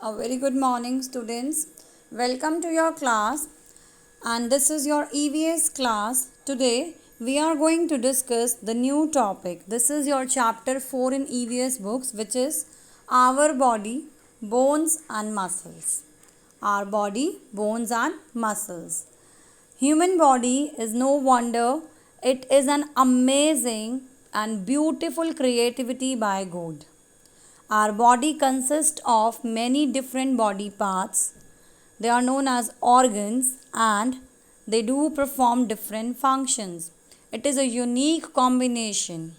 A very good morning, students. Welcome to your class, and this is your EVS class. Today, we are going to discuss the new topic. This is your chapter 4 in EVS books, which is Our Body, Bones and Muscles. Our body, bones and muscles. Human body is no wonder, it is an amazing and beautiful creativity by God. Our body consists of many different body parts. They are known as organs and they do perform different functions. It is a unique combination.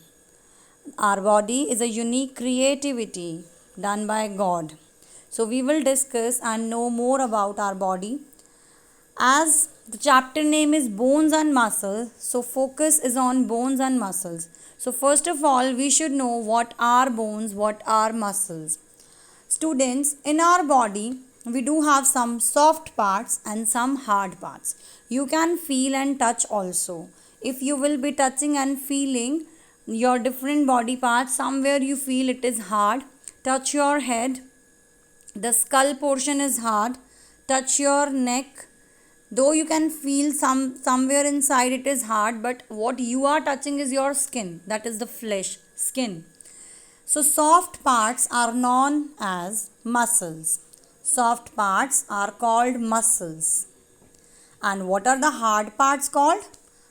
Our body is a unique creativity done by God. So we will discuss and know more about our body. As the chapter name is bones and muscles, so focus is on bones and muscles. So first of all, we should know what are bones, what are muscles. Students, in our body, we do have some soft parts and some hard parts. You can feel and touch also. If you will be touching and feeling your different body parts, somewhere you feel it is hard, touch your head. The skull portion is hard. Touch your neck. Though you can feel somewhere inside it is hard, but what you are touching is your skin, that is the flesh, skin. So soft parts are known as muscles. Soft parts are called muscles. And what are the hard parts called?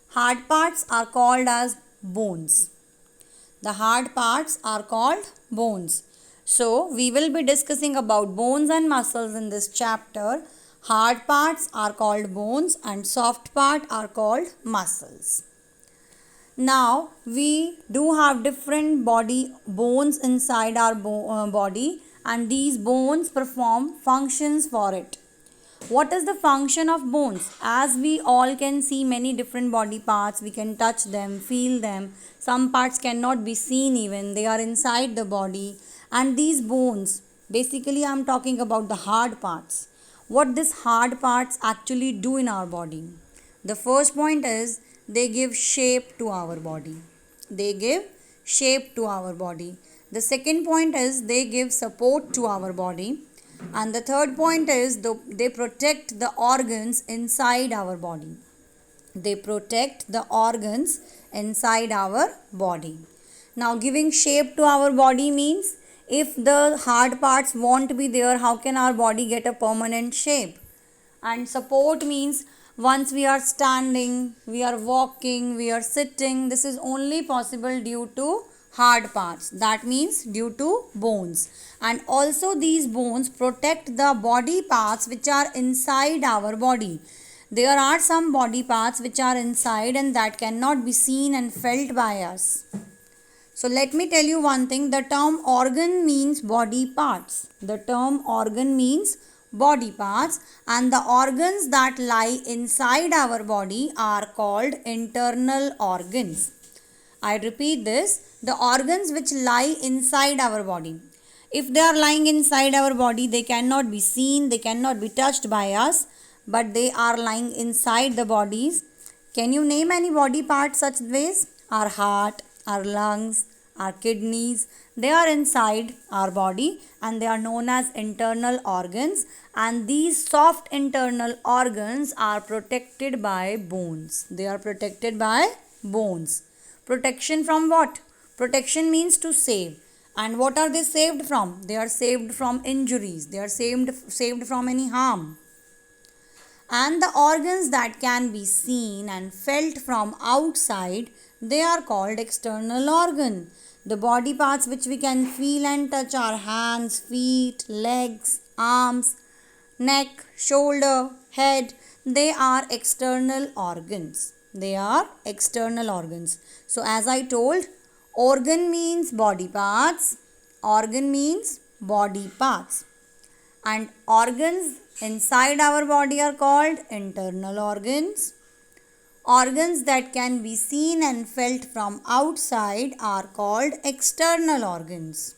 Hard parts are called as bones. The hard parts are called bones. So we will be discussing about bones and muscles in this chapter. Hard parts are called bones and soft part are called muscles. Now we do have different body bones inside our body, and these bones perform functions for it. What is the function of bones? As we all can see many different body parts, we can touch them, feel them. Some parts cannot be seen even, they are inside the body. And these bones, basically I am talking about the hard parts. What these hard parts actually do in our body? The first point is they give shape to our body. They give shape to our body. The second point is they give support to our body. And the third point is they protect the organs inside our body. They protect the organs inside our body. Now giving shape to our body means if the hard parts won't be there, how can our body get a permanent shape? And support means once we are standing, we are walking, we are sitting, this is only possible due to hard parts. That means due to bones. And also these bones protect the body parts which are inside our body. There are some body parts which are inside and that cannot be seen and felt by us. So let me tell you one thing, the term organ means body parts. The term organ means body parts, and the organs that lie inside our body are called internal organs. I repeat this, the organs which lie inside our body. If they are lying inside our body, they cannot be seen, they cannot be touched by us, but they are lying inside the bodies. Can you name any body part such ways? Our heart, our lungs, our kidneys, they are inside our body and they are known as internal organs, and these soft internal organs are protected by bones. They are protected by bones. Protection from what? Protection means to save. And what are they saved from? They are saved from injuries. They are saved from any harm. And the organs that can be seen and felt from outside, they are called external organ. The body parts which we can feel and touch are hands, feet, legs, arms, neck, shoulder, head. They are external organs. They are external organs. So as I told, organ means body parts. Organ means body parts. And organs inside our body are called internal organs. Organs that can be seen and felt from outside are called external organs.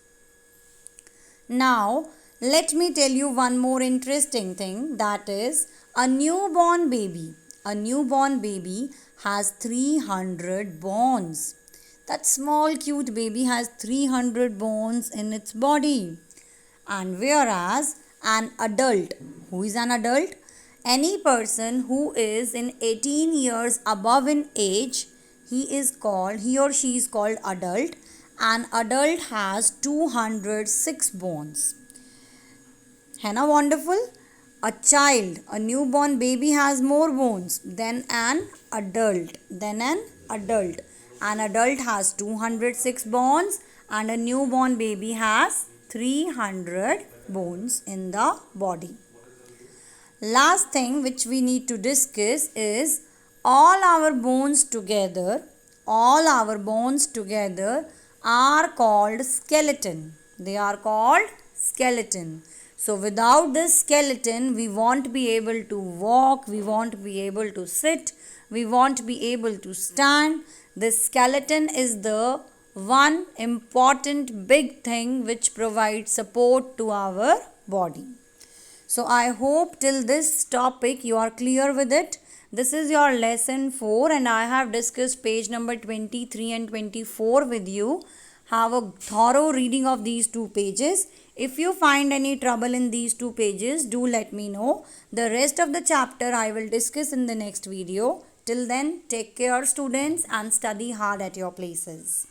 Now, let me tell you one more interesting thing, that is a newborn baby. A newborn baby has 300 bones. That small cute baby has 300 bones in its body. And whereas An adult. Who is an adult? Any person who is in 18 years above in age, he or she is called adult. An adult has 206 bones. है ना wonderful? A child, a newborn baby has more bones than an adult. An adult has 206 bones and a newborn baby has 300 bones in the body. Last thing which we need to discuss is all our bones together are called skeleton. They are called skeleton. So without this skeleton, we won't be able to walk, we won't be able to sit, we won't be able to stand. This skeleton is the one important big thing which provides support to our body. So I hope till this topic you are clear with it. This is your lesson 4 and I have discussed page number 23 and 24 with you. Have a thorough reading of these 2 pages. If you find any trouble in these 2 pages, do let me know. The rest of the chapter I will discuss in the next video. Till then, take care students and study hard at your places.